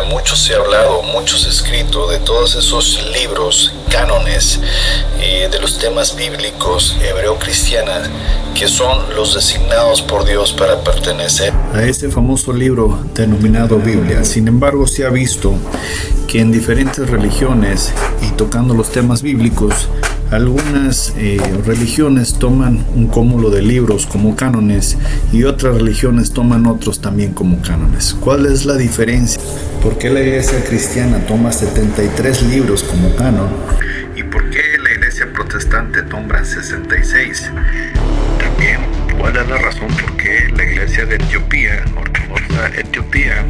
mucho se ha hablado, mucho se ha escrito de todos esos libros, cánones, de los temas bíblicos hebreo-cristianas, que son los designados por Dios para pertenecer a este famoso libro denominado Biblia. Sin embargo, se ha visto que en diferentes religiones, y tocando los temas bíblicos, algunas religiones toman un cúmulo de libros como cánones y otras religiones toman otros también como cánones. ¿Cuál es la diferencia? ¿Por qué la iglesia cristiana toma 73 libros como canon? ¿Y por qué la iglesia protestante toma 66? También, ¿cuál es la razón por qué la iglesia de Etiopía, ortodoxa Etiopía,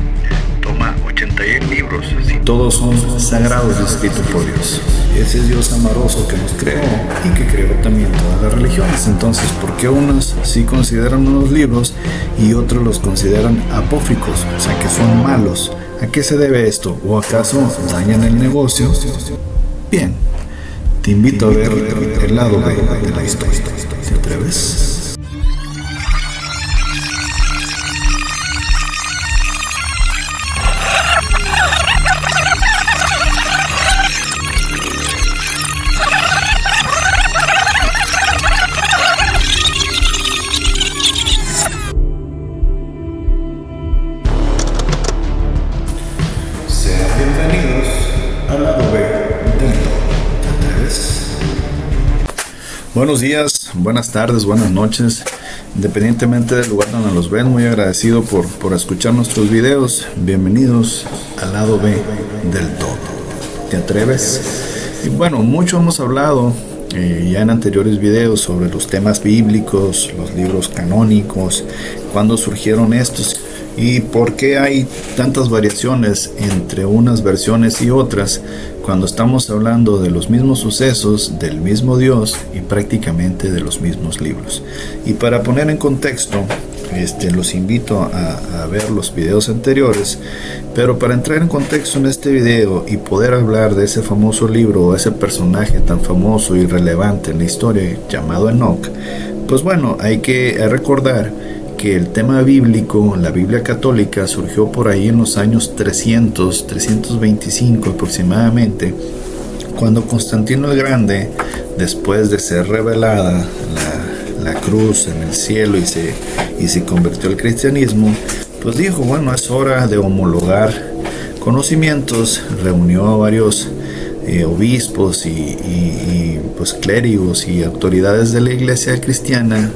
toma 81 libros? Si todos son sagrados escritos por Dios. Ese es Dios amoroso que nos creó y que creó también todas las religiones. Entonces, ¿por qué unos sí consideran unos libros y otros los consideran apócrifos? O sea, que son malos. ¿A qué se debe esto? ¿O acaso dañan el negocio? Bien, te invito a ver el lado B de la historia. ¿Te atreves? Bienvenidos al lado B del todo. ¿Te atreves? Buenos días, buenas tardes, buenas noches. Independientemente del lugar donde los ven, muy agradecido por escuchar nuestros videos. Bienvenidos al lado B del todo. ¿Te atreves? Y bueno, mucho hemos hablado ya en anteriores videos sobre los temas bíblicos, los libros canónicos, cuándo surgieron estos y por qué hay tantas variaciones entre unas versiones y otras cuando estamos hablando de los mismos sucesos, del mismo Dios y prácticamente de los mismos libros. Y para poner en contexto, los invito a ver los videos anteriores, pero para entrar en contexto en este video y poder hablar de ese famoso libro o ese personaje tan famoso y relevante en la historia llamado Enoch, pues bueno, hay que recordar que el tema bíblico, la Biblia católica, surgió por ahí en los años 325 aproximadamente, cuando Constantino el Grande, después de ser revelada la cruz en el cielo y se convirtió al cristianismo, pues dijo, bueno, es hora de homologar conocimientos. Reunió a varios obispos y pues clérigos y autoridades de la iglesia cristiana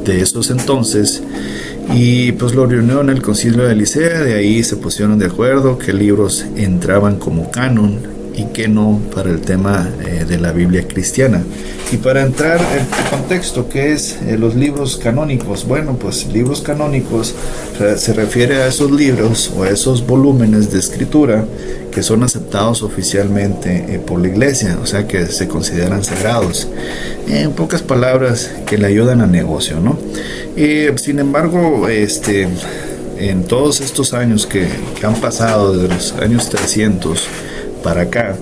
de esos entonces, y pues lo reunió en el concilio de Nicea. De ahí se pusieron de acuerdo qué libros entraban como canon y qué no para el tema de la Biblia cristiana. Y para entrar en contexto, ¿qué es los libros canónicos? Bueno, pues libros canónicos se refiere a esos libros o a esos volúmenes de escritura que son aceptados oficialmente por la iglesia, o sea que se consideran sagrados. En pocas palabras, que le ayudan al negocio, ¿no? Sin embargo, en todos estos años que han pasado, desde los años 300 para acá,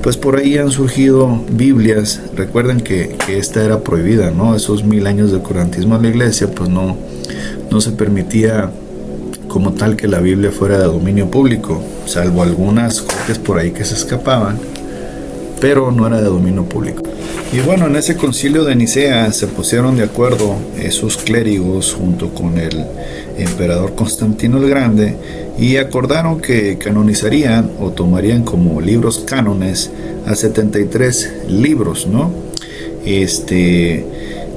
pues por ahí han surgido Biblias. Recuerden que esta era prohibida, ¿no? Esos 1000 años de oscurantismo en la iglesia, pues no se permitía como tal que la Biblia fuera de dominio público, salvo algunas copias por ahí que se escapaban, pero no era de dominio público. Y bueno, en ese concilio de Nicea se pusieron de acuerdo esos clérigos junto con el emperador Constantino el Grande y acordaron que canonizarían o tomarían como libros cánones a 73 libros, ¿no?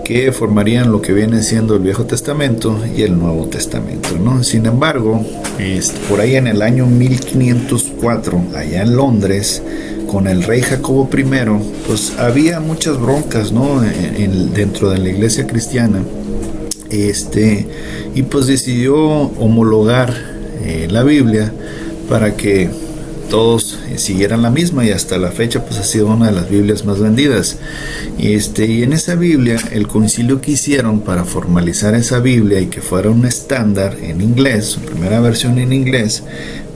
Que formarían lo que viene siendo el Viejo Testamento y el Nuevo Testamento, ¿no? Sin embargo, por ahí en el año 1504, allá en Londres, con el rey Jacobo I, pues había muchas broncas, ¿no? Dentro de la iglesia cristiana, y pues decidió homologar la Biblia para que todos siguieran la misma, y hasta la fecha pues ha sido una de las Biblias más vendidas. Y en esa Biblia, el concilio que hicieron para formalizar esa Biblia y que fuera un estándar en inglés, su primera versión en inglés,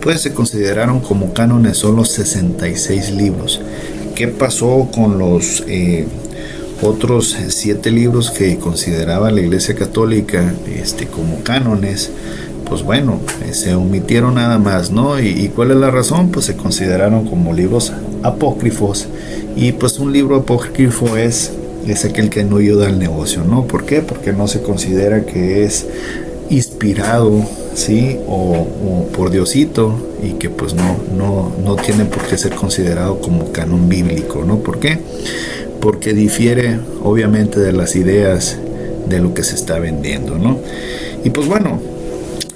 pues se consideraron como cánones solo 66 libros. ¿Qué pasó con los otros 7 libros que consideraba la Iglesia Católica como cánones? pues bueno, se omitieron nada más, ¿no? ¿Y cuál es la razón? Pues se consideraron como libros apócrifos, y pues un libro apócrifo es aquel que no ayuda al negocio, ¿no? ¿Por qué? Porque no se considera que es inspirado, ¿sí? O por Diosito, y que pues no tiene por qué ser considerado como canon bíblico, ¿no? ¿Por qué? Porque difiere obviamente de las ideas de lo que se está vendiendo, ¿no? Y pues bueno,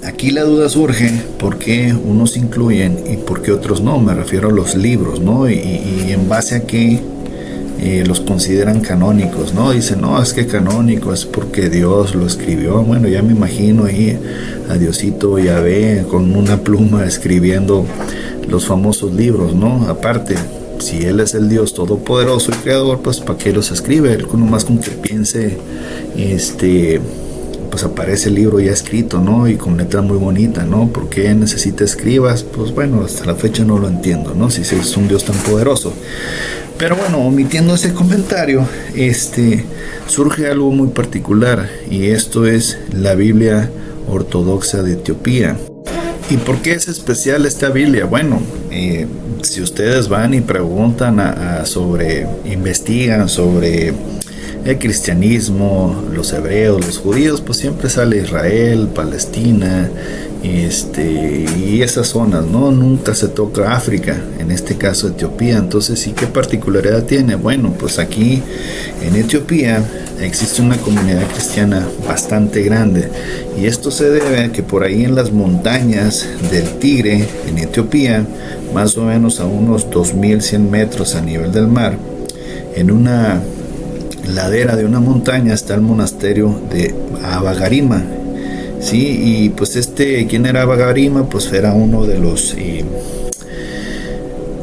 aquí la duda surge: ¿por qué unos incluyen y por qué otros no? Me refiero a los libros, ¿no? Y en base a qué los consideran canónicos, ¿no? Dicen, no, es que canónico es porque Dios lo escribió. Bueno, ya me imagino ahí a Diosito Yahvé con una pluma escribiendo los famosos libros, ¿no? Aparte, si Él es el Dios todopoderoso y creador, pues ¿para qué los escribe? Él nomás con que piense, pues aparece el libro ya escrito, ¿no? Y con letra muy bonita, ¿no? ¿Por qué necesita escribas? Pues bueno, hasta la fecha no lo entiendo, ¿no? Si es un Dios tan poderoso. Pero bueno, omitiendo ese comentario, surge algo muy particular, y esto es la Biblia Ortodoxa de Etiopía. ¿Y por qué es especial esta Biblia? Bueno, si ustedes van y preguntan investigan sobre el cristianismo, los hebreos, los judíos, pues siempre sale Israel, Palestina, y esas zonas, ¿no? Nunca se toca África, en este caso Etiopía. Entonces, ¿sí qué particularidad tiene? Bueno, pues aquí en Etiopía existe una comunidad cristiana bastante grande, y esto se debe a que por ahí en las montañas del Tigre, en Etiopía, más o menos a unos 2100 metros a nivel del mar, en una ladera de una montaña está el monasterio de Abba Garima. Sí, y pues ¿quién era Abba Garima? Pues era uno de los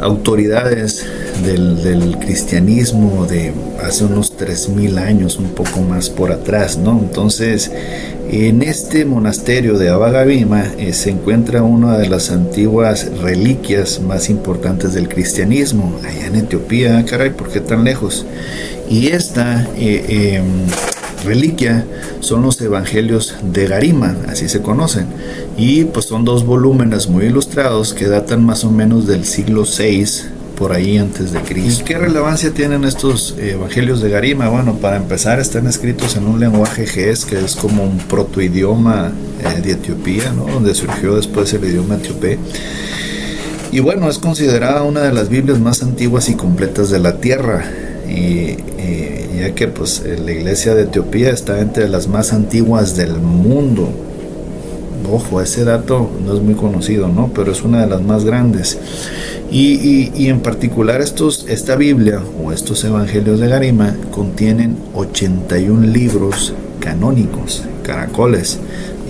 autoridades del cristianismo de hace unos 3000 años, un poco más por atrás, ¿no? Entonces, en este monasterio de Abba Garima se encuentra una de las antiguas reliquias más importantes del cristianismo, allá en Etiopía. Caray, ¿por qué tan lejos? Y esta reliquia son los evangelios de Garima, así se conocen, y pues son 2 volúmenes muy ilustrados que datan más o menos del siglo VI, por ahí antes de Cristo. ¿Y qué relevancia tienen estos evangelios de Garima? Bueno, para empezar, están escritos en un lenguaje ge'ez, que es como un protoidioma de Etiopía, ¿no? Donde surgió después el idioma etíope. Y bueno, es considerada una de las Biblias más antiguas y completas de la tierra, ya que pues la iglesia de Etiopía está entre las más antiguas del mundo. Ojo, ese dato no es muy conocido, ¿no? Pero es una de las más grandes. Y en particular esta Biblia o estos evangelios de Garima contienen 81 libros canónicos, caracoles.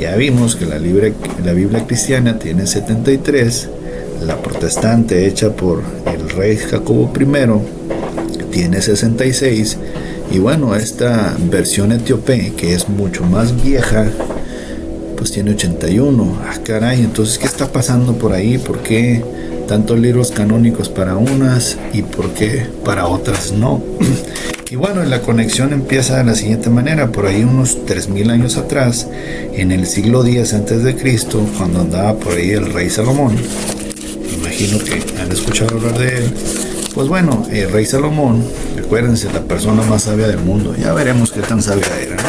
Ya vimos que la Biblia cristiana tiene 73, la protestante hecha por el rey Jacobo I tiene 66, y bueno, esta versión etíope, que es mucho más vieja, pues tiene 81. Ah, caray, entonces ¿qué está pasando por ahí? ¿Por qué tantos libros canónicos para unas y por qué para otras no? Y bueno, la conexión empieza de la siguiente manera. Por ahí unos 3000 años atrás, en el siglo X antes de Cristo, cuando andaba por ahí el rey Salomón, imagino que han escuchado hablar de él. Pues bueno, el rey Salomón, recuérdense, la persona más sabia del mundo, ya veremos qué tan sabia era, ¿no?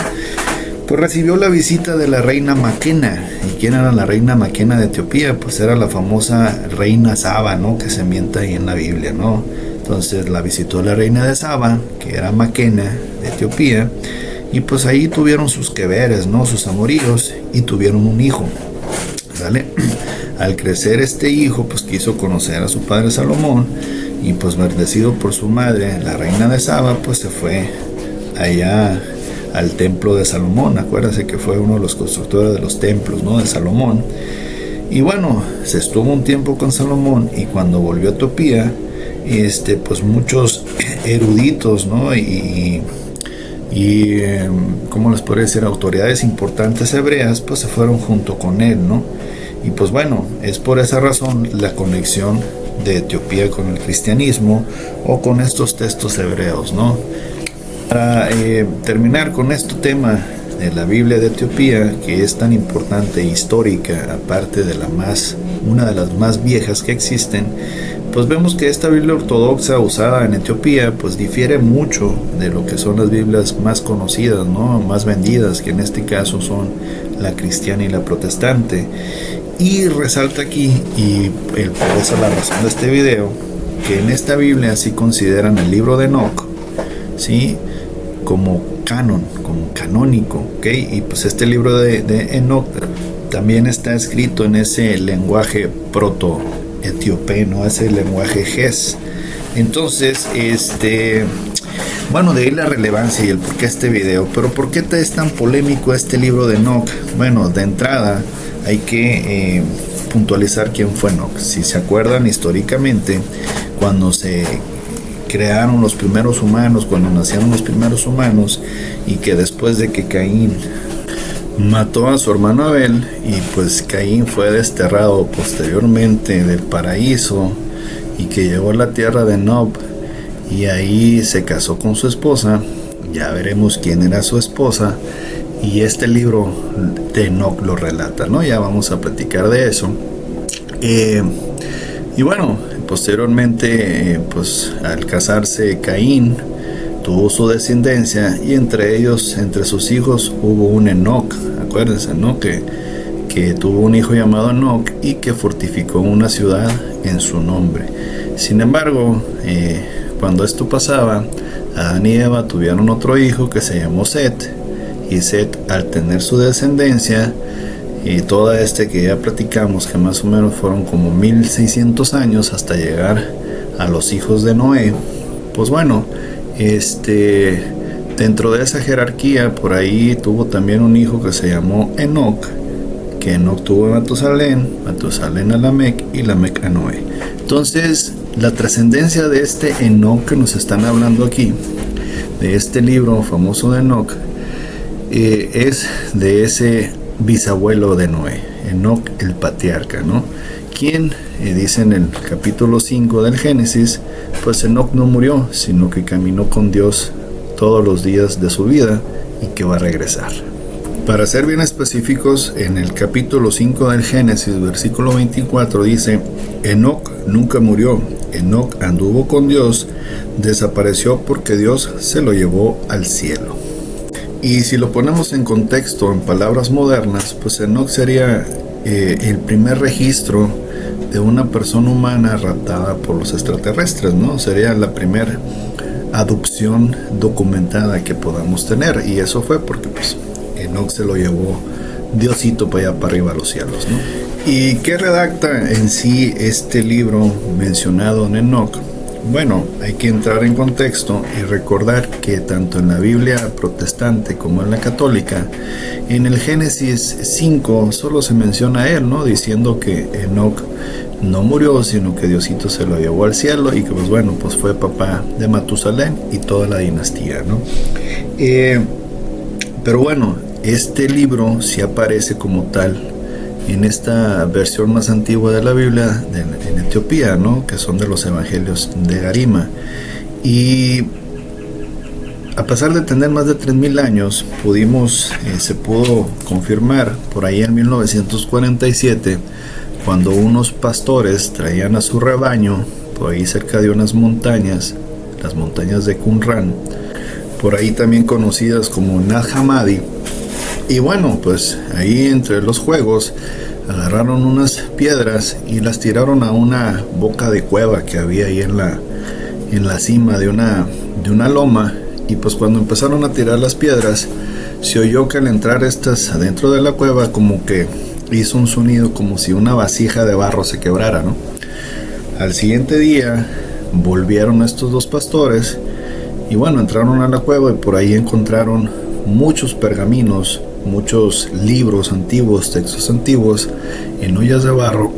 Pues recibió la visita de la reina Maquena. ¿Y quién era la reina Maquena de Etiopía? Pues era la famosa reina Saba, ¿no? Que se ambienta ahí en la Biblia, ¿no? Entonces la visitó la reina de Saba, que era Maquena de Etiopía, y pues ahí tuvieron sus que veres, ¿no? Sus amoríos, y tuvieron un hijo, ¿vale? Al crecer este hijo, pues quiso conocer a su padre Salomón, y pues bendecido por su madre, la reina de Saba, pues se fue allá al templo de Salomón. Acuérdense que fue uno de los constructores de los templos, ¿no? De Salomón. Y bueno, se estuvo un tiempo con Salomón, y cuando volvió a Etiopía, pues muchos eruditos, ¿no? Y ¿cómo les podría decir? Autoridades importantes hebreas, pues se fueron junto con él, ¿no? Y pues bueno, es por esa razón la conexión de Etiopía con el cristianismo o con estos textos hebreos, ¿no? Para terminar con este tema de la Biblia de Etiopía, que es tan importante e histórica, aparte de una de las más viejas que existen, pues vemos que esta Biblia ortodoxa usada en Etiopía pues difiere mucho de lo que son las Biblias más conocidas, ¿no? Más vendidas, que en este caso son la cristiana y la protestante. Y resalta aquí, y por eso la razón de este video, que en esta Biblia sí consideran el libro de Enoch, ¿sí?, como canon, como canónico, ¿ok? Y pues este libro de Enoch también está escrito en ese lenguaje proto-etíope, ¿no? Ese lenguaje Ges. Entonces, bueno, de ahí la relevancia y el por qué este video. Pero ¿por qué es tan polémico este libro de Enoch? Bueno, de entrada hay que puntualizar quién fue Enoch. Si se acuerdan históricamente, cuando se crearon los primeros humanos, cuando nacieron los primeros humanos, y que después de que Caín mató a su hermano Abel, y pues Caín fue desterrado posteriormente del paraíso, y que llegó a la tierra de Nob, y ahí se casó con su esposa. Ya veremos quién era su esposa, y este libro de Enoch lo relata, ¿no? Ya vamos a platicar de eso. Y bueno, posteriormente, pues al casarse Caín, tuvo su descendencia, y entre sus hijos hubo un Enoch. Acuérdense, ¿no? Que tuvo un hijo llamado Enoch y que fortificó una ciudad en su nombre. Sin embargo, cuando esto pasaba, Adán y Eva tuvieron otro hijo que se llamó Set, y Set, al tener su descendencia y toda que ya platicamos, que más o menos fueron como 1600 años hasta llegar a los hijos de Noé, pues bueno, dentro de esa jerarquía, por ahí tuvo también un hijo que se llamó Enoch, que Enoch tuvo a Matusalén a Lamec, y Lamec a Noé. Entonces, la trascendencia de este Enoch que nos están hablando aquí, de este libro famoso de Enoch, es de ese bisabuelo de Noé, Enoch el patriarca, ¿no? Quien, dice en el capítulo 5 del Génesis, pues Enoch no murió, sino que caminó con Dios todos los días de su vida, y que va a regresar. Para ser bien específicos, en el capítulo 5 del Génesis, versículo 24, dice: Enoch nunca murió, Enoch anduvo con Dios, desapareció porque Dios se lo llevó al cielo. Y si lo ponemos en contexto, en palabras modernas, pues Enoch sería el primer registro de una persona humana raptada por los extraterrestres, ¿no? Sería la primera adopción documentada que podamos tener, y eso fue porque pues Enoch se lo llevó Diosito para allá, para arriba a los cielos, ¿no? ¿Y qué redacta en sí este libro mencionado en Enoch? Bueno, hay que entrar en contexto y recordar que tanto en la Biblia protestante como en la católica, en el Génesis 5 solo se menciona a él, ¿no? Diciendo que Enoch no murió, sino que Diosito se lo llevó al cielo, y que pues bueno, pues fue papá de Matusalén y toda la dinastía, ¿no? Pero bueno, este libro sí aparece como tal en esta versión más antigua de la Biblia en Etiopía, ¿no? Que son de los evangelios de Garima. Y a pesar de tener más de 3000 años, se pudo confirmar por ahí en 1947, cuando unos pastores traían a su rebaño por ahí cerca de unas montañas, las montañas de Qumran, por ahí también conocidas como Nag Hammadi. Y bueno, pues ahí entre los juegos agarraron unas piedras y las tiraron a una boca de cueva que había ahí en la cima de una loma. Y pues cuando empezaron a tirar las piedras, se oyó que al entrar estas adentro de la cueva, como que hizo un sonido como si una vasija de barro se quebrara, ¿no? Al siguiente día volvieron estos dos pastores y bueno, entraron a la cueva y por ahí encontraron muchos pergaminos, muchos libros antiguos, textos antiguos en ollas de barro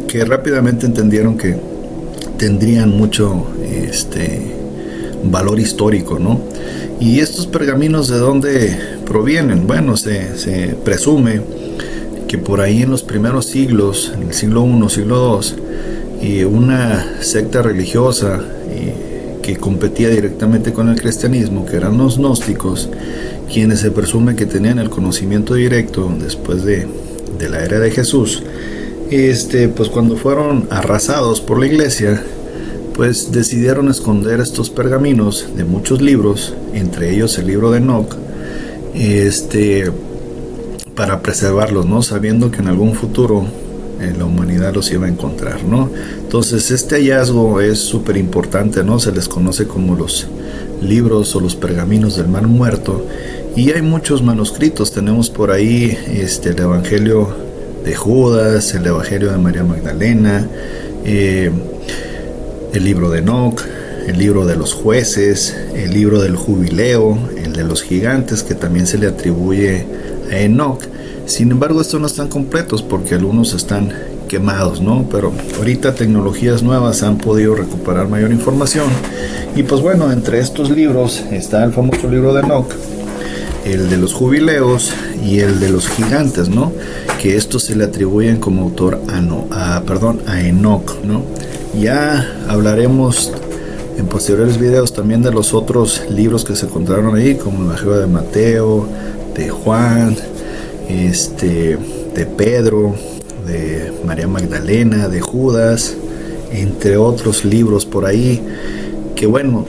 que rápidamente entendieron que tendrían mucho valor histórico, ¿no? Y estos pergaminos, ¿de dónde provienen? Bueno, se presume que por ahí en los primeros siglos, en el siglo I, siglo II, una secta religiosa que competía directamente con el cristianismo, que eran los gnósticos, quienes se presume que tenían el conocimiento directo después de la era de Jesús, pues cuando fueron arrasados por la iglesia, pues decidieron esconder estos pergaminos de muchos libros, entre ellos el libro de Enoc, para preservarlos, ¿no? Sabiendo que en algún futuro la humanidad los iba a encontrar, ¿no? Entonces este hallazgo es súper importante, ¿no? Se les conoce como los libros o los pergaminos del mar muerto, y hay muchos manuscritos. Tenemos por ahí el Evangelio de Judas, el Evangelio de María Magdalena, el libro de Enoc, el libro de los jueces, el libro del jubileo, el de los gigantes, que también se le atribuye a Enoc. Sin embargo, estos no están completos porque algunos están quemados, ¿no? Pero ahorita tecnologías nuevas han podido recuperar mayor información. Y pues bueno, entre estos libros está el famoso libro de Enoc, el de los jubileos y el de los gigantes, ¿no? Que estos se le atribuyen como autor a Enoc, ¿no? Ya hablaremos en posteriores videos también de los otros libros que se encontraron ahí, como el Evangelio de Mateo, de Juan, de Pedro, de María Magdalena, de Judas, entre otros libros por ahí, que bueno,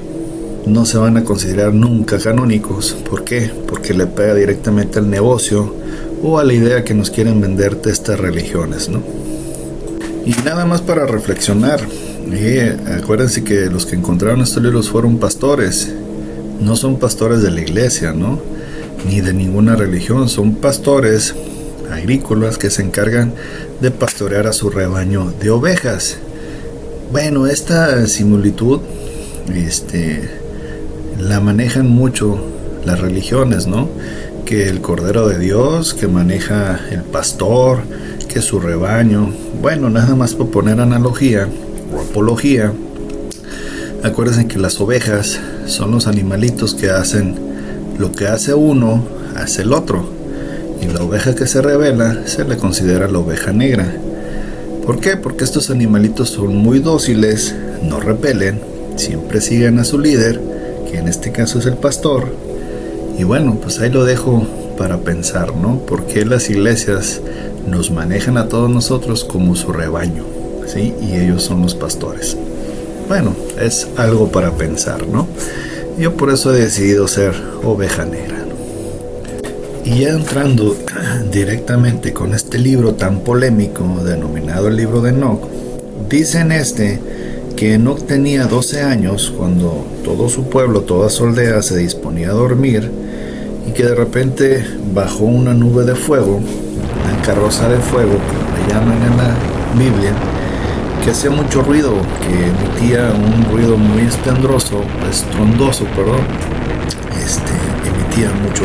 no se van a considerar nunca canónicos. ¿Por qué? Porque le pega directamente al negocio o a la idea que nos quieren vender de estas religiones, ¿no? Y nada más para reflexionar, acuérdense que los que encontraron estos libros fueron pastores. No son pastores de la iglesia, ¿no? Ni de ninguna religión. Son pastores agrícolas que se encargan de pastorear a su rebaño de ovejas. Bueno, esta similitud la manejan mucho las religiones, ¿no? Que el Cordero de Dios, que maneja el pastor, que su rebaño. Bueno, nada más por poner analogía o apología, acuérdense que las ovejas son los animalitos que hacen lo que hace uno, hace el otro. Y la oveja que se rebela se le considera la oveja negra. ¿Por qué? Porque estos animalitos son muy dóciles, no repelen, siempre siguen a su líder, que en este caso es el pastor. Y bueno, pues ahí lo dejo para pensar, ¿no? ¿Por qué las iglesias nos manejan a todos nosotros como su rebaño, ¿sí? Y ellos son los pastores. Bueno, es algo para pensar, ¿no? Yo por eso he decidido ser oveja negra, ¿no? Y ya entrando directamente con este libro tan polémico denominado el libro de Enoc, dice en que Enoc tenía 12 años cuando todo su pueblo, toda su aldea se disponía a dormir, y que de repente bajó una nube de fuego, una carroza de fuego, que le llaman en la Biblia, que hacía mucho ruido, que emitía un ruido muy estrondoso, emitía mucho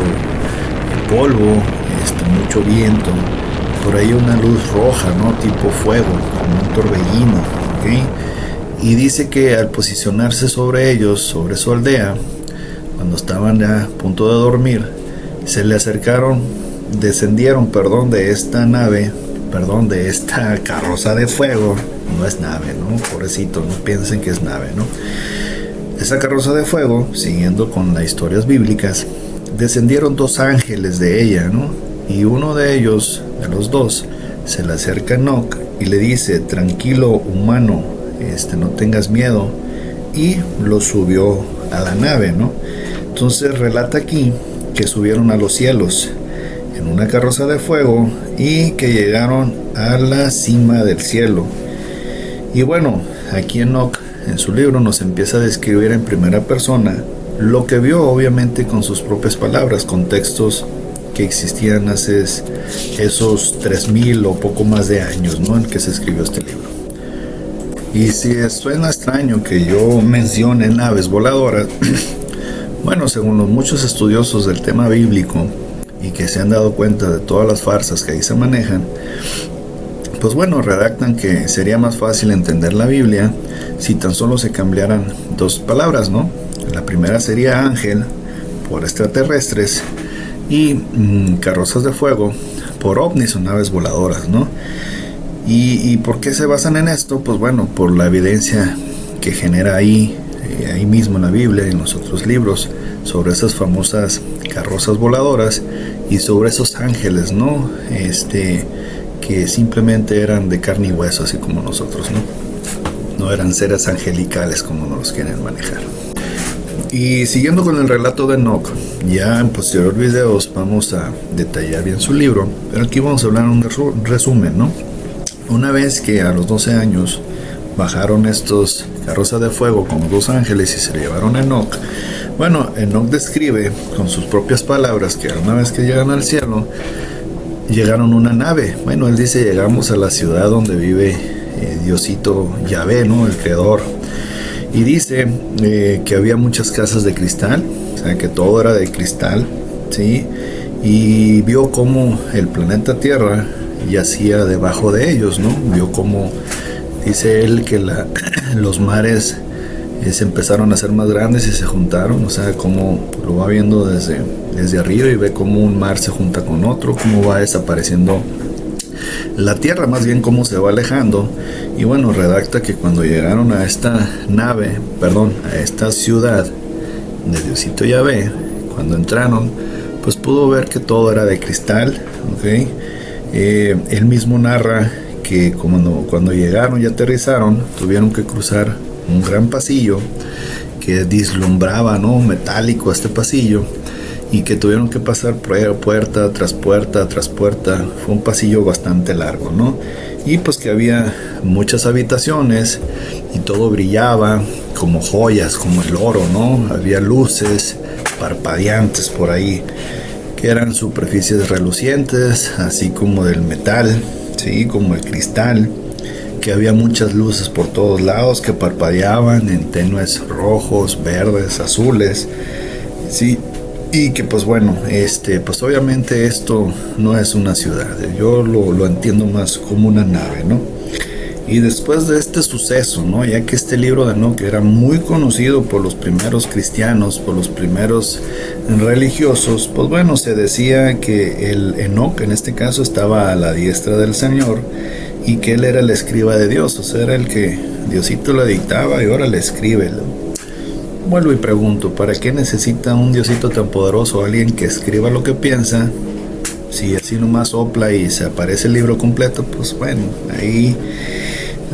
polvo, mucho viento, por ahí una luz roja, ¿no? Tipo fuego, como un torbellino, ¿ok? Y dice que al posicionarse sobre ellos, sobre su aldea, cuando estaban ya a punto de dormir, se le descendieron de esta carroza de fuego. No es nave, ¿no? Pobrecito, no piensen que es nave, ¿no? Esa carroza de fuego, siguiendo con las historias bíblicas, descendieron 2 ángeles de ella, ¿no? Y uno de ellos, de los 2, se le acerca a Enoc y le dice: tranquilo, humano, no tengas miedo, y lo subió a la nave, ¿no? Entonces relata aquí que subieron a los cielos en una carroza de fuego y que llegaron a la cima del cielo. Y bueno, aquí Enoc en su libro nos empieza a describir en primera persona lo que vio, obviamente con sus propias palabras, con textos que existían hace esos 3000 o poco más de años, ¿no?, en que se escribió este libro. Y si suena extraño que yo mencione naves voladoras, bueno, según los muchos estudiosos del tema bíblico y que se han dado cuenta de todas las farsas que ahí se manejan, pues bueno, redactan que sería más fácil entender la Biblia si tan solo se cambiaran 2 palabras, ¿no? La primera sería ángel por extraterrestres y carrozas de fuego por ovnis o naves voladoras, ¿no? ¿Y por qué se basan en esto? Pues bueno, por la evidencia que genera ahí mismo en la Biblia y en los otros libros sobre esas famosas carrozas voladoras y sobre esos ángeles, ¿no? Que simplemente eran de carne y hueso, así como nosotros, ¿no? No eran seres angelicales como nos los quieren manejar. Y siguiendo con el relato de Enoch, ya en posterior videos vamos a detallar bien su libro, pero aquí vamos a hablar un resumen, ¿no? Una vez que a los 12 años bajaron estos carrozas de fuego con los 2 ángeles y se llevaron a Enoch, bueno, Enoch describe con sus propias palabras que una vez que llegan al cielo, llegaron una nave. Bueno, él dice, llegamos a la ciudad donde vive Diosito Yahvé, ¿no? El creador. Y dice que había muchas casas de cristal, o sea, que todo era de cristal, ¿sí? Y vio cómo el planeta Tierra yacía debajo de ellos, ¿no? Vio cómo, dice él, que los mares se empezaron a hacer más grandes y se juntaron, o sea, como lo va viendo desde arriba y ve cómo un mar se junta con otro, cómo va desapareciendo la tierra, más bien cómo se va alejando. Y bueno, redacta que cuando llegaron a esta a esta ciudad de Diosito Yahvé, cuando entraron, pues pudo ver que todo era de cristal, ¿ok? Él mismo narra que cuando llegaron y aterrizaron, tuvieron que cruzar un gran pasillo que deslumbraba, ¿no? Metálico este pasillo, y que tuvieron que pasar puerta tras puerta tras puerta. Fue un pasillo bastante largo, ¿no? Y pues que había muchas habitaciones y todo brillaba como joyas, como el oro, ¿no? Había luces parpadeantes por ahí que eran superficies relucientes, así como del metal, sí, como el cristal, que había muchas luces por todos lados que parpadeaban en tenues rojos, verdes, azules, sí. Y que pues bueno, pues obviamente esto no es una ciudad, yo lo entiendo más como una nave, ¿no? Y después de este suceso, ¿no? Ya que este libro de Enoch era muy conocido por los primeros cristianos, por los primeros religiosos, pues bueno, se decía que el Enoch en este caso estaba a la diestra del Señor y que él era el escriba de Dios, o sea, era el que Diosito le dictaba y ahora le escribe. Vuelvo y pregunto, ¿para qué necesita un Diosito tan poderoso alguien que escriba lo que piensa? Si así nomás sopla y se aparece el libro completo, pues bueno, ahí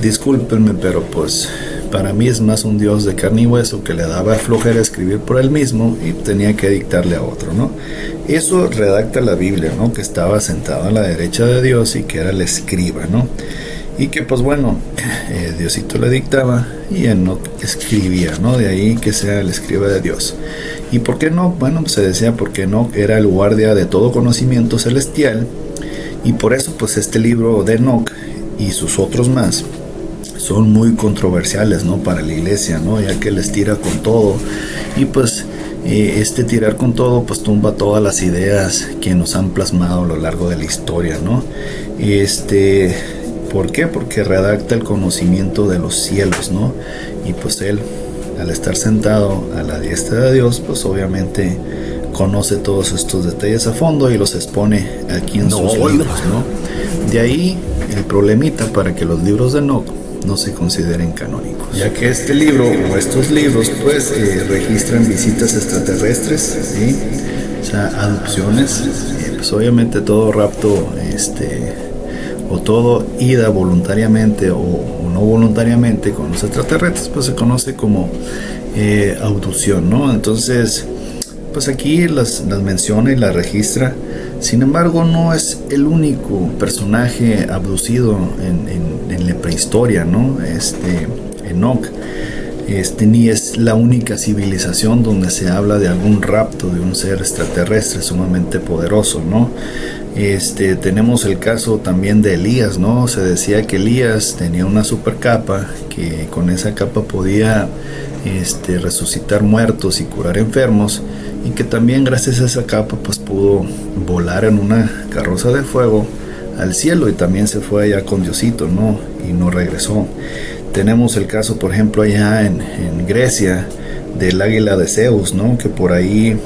discúlpenme, pero pues para mí es más un Dios de carne y hueso que le daba flojera escribir por él mismo y tenía que dictarle a otro, ¿no? Eso redacta la Biblia, ¿no? Que estaba sentado a la derecha de Dios y que era el escriba, ¿no? Y que pues bueno, Diosito le dictaba y Enoch escribía, ¿no? De ahí que sea el escriba de Dios. ¿Y por qué no? Bueno, pues se decía porque Enoch era el guardia de todo conocimiento celestial, y por eso pues este libro de Enoch y sus otros más son muy controversiales, ¿no? Para la iglesia, ¿no? Ya que les tira con todo, y pues tirar con todo pues tumba todas las ideas que nos han plasmado a lo largo de la historia, ¿no? ¿Por qué? Porque redacta el conocimiento de los cielos, ¿no? Y pues él, al estar sentado a la diestra de Dios, pues obviamente conoce todos estos detalles a fondo y los expone aquí en sus libros, ¿no? De ahí el problemita para que los libros de Enoch no se consideren canónicos, ya que este libro o estos libros pues registran visitas extraterrestres, ¿sí? O sea, adopciones, pues obviamente todo rapto, o todo ida voluntariamente o no voluntariamente con los extraterrestres, pues se conoce como abducción, ¿no? Entonces, pues aquí las menciona y las registra. Sin embargo, no es el único personaje abducido en la prehistoria, ¿no? Enoch, ni es la única civilización donde se habla de algún rapto de un ser extraterrestre sumamente poderoso, ¿no? Tenemos el caso también de Elías, ¿no? Se decía que Elías tenía una super capa, que con esa capa podía resucitar muertos y curar enfermos, y que también gracias a esa capa pues pudo volar en una carroza de fuego al cielo, y también se fue allá con Diosito, ¿no? Y no regresó. Tenemos el caso, por ejemplo, allá en Grecia, del águila de Zeus, ¿no? Que por ahí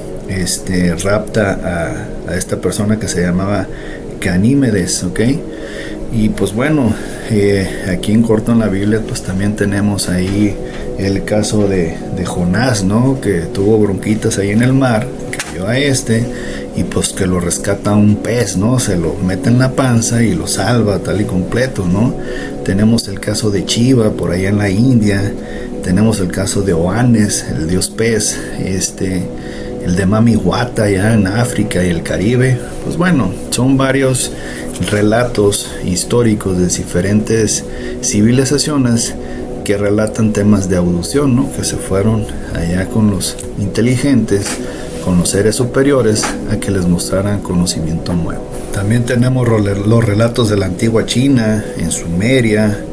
rapta a esta persona que se llamaba Ganímedes, ¿ok? Y pues bueno, aquí en corto en la Biblia pues también tenemos ahí el caso de Jonás, ¿no? Que tuvo bronquitas ahí en el mar, cayó a y pues que lo rescata un pez, ¿no? Se lo mete en la panza y lo salva tal y completo, ¿no? Tenemos el caso de Shiva por allá en la India, tenemos el caso de Oanes, el dios pez, el de Mami Wata allá en África y el Caribe. Pues bueno, son varios relatos históricos de diferentes civilizaciones que relatan temas de evolución, ¿no? Que se fueron allá con los inteligentes, con los seres superiores, a que les mostraran conocimiento nuevo. También tenemos los relatos de la antigua China, en Sumeria,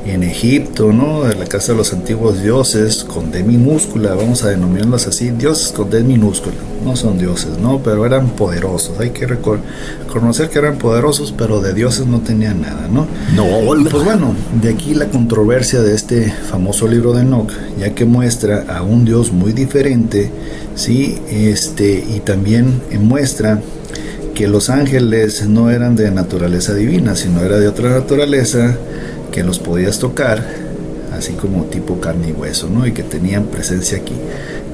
en Egipto, ¿no? De la casa de los antiguos dioses con D minúscula, vamos a denominarlos así, dioses con D minúscula, no son dioses, ¿no? Pero eran poderosos, hay que reconocer que eran poderosos, pero de dioses no tenían nada, ¿no? Pues bueno, de aquí la controversia de este famoso libro de Enoch, ya que muestra a un Dios muy diferente, ¿sí? Y también muestra que los ángeles no eran de naturaleza divina, sino era de otra naturaleza, que los podías tocar, así como tipo carne y hueso, ¿no? Y que tenían presencia aquí.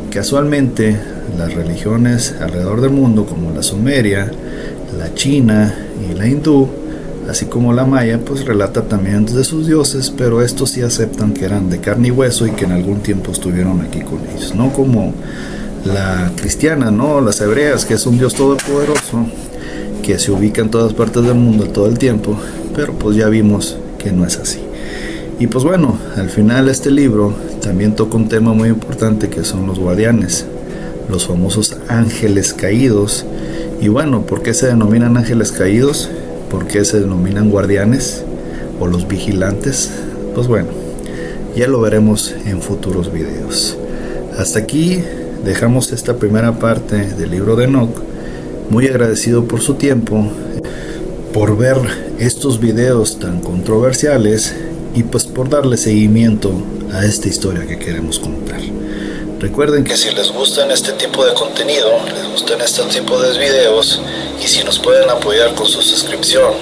Casualmente, las religiones alrededor del mundo, como la sumeria, la china y la hindú, así como la maya, pues relata también de sus dioses, pero estos sí aceptan que eran de carne y hueso y que en algún tiempo estuvieron aquí con ellos, no como la cristiana, ¿no? Las hebreas, que es un Dios todopoderoso, que se ubica en todas partes del mundo todo el tiempo, pero pues ya vimos que no es así. Y pues bueno, al final este libro también toca un tema muy importante, que son los guardianes, los famosos ángeles caídos. Y bueno, ¿por qué se denominan ángeles caídos? ¿Por qué se denominan guardianes o los vigilantes? Pues bueno, ya lo veremos en futuros videos. Hasta aquí dejamos esta primera parte del libro de Enoch. Muy agradecido por su tiempo, por ver estos videos tan controversiales y pues por darle seguimiento a esta historia que queremos contar. Recuerden que si les gustan este tipo de contenido, les gustan este tipo de videos, y si nos pueden apoyar con su suscripción,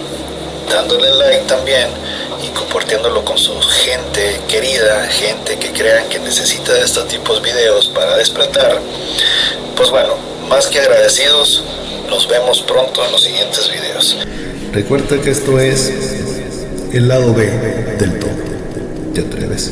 dándole like también y compartiéndolo con su gente querida, gente que crean que necesita de estos tipos de videos para despertar, pues bueno, más que agradecidos, nos vemos pronto en los siguientes videos. Recuerda que esto es el lado B del todo. ¿Te atreves?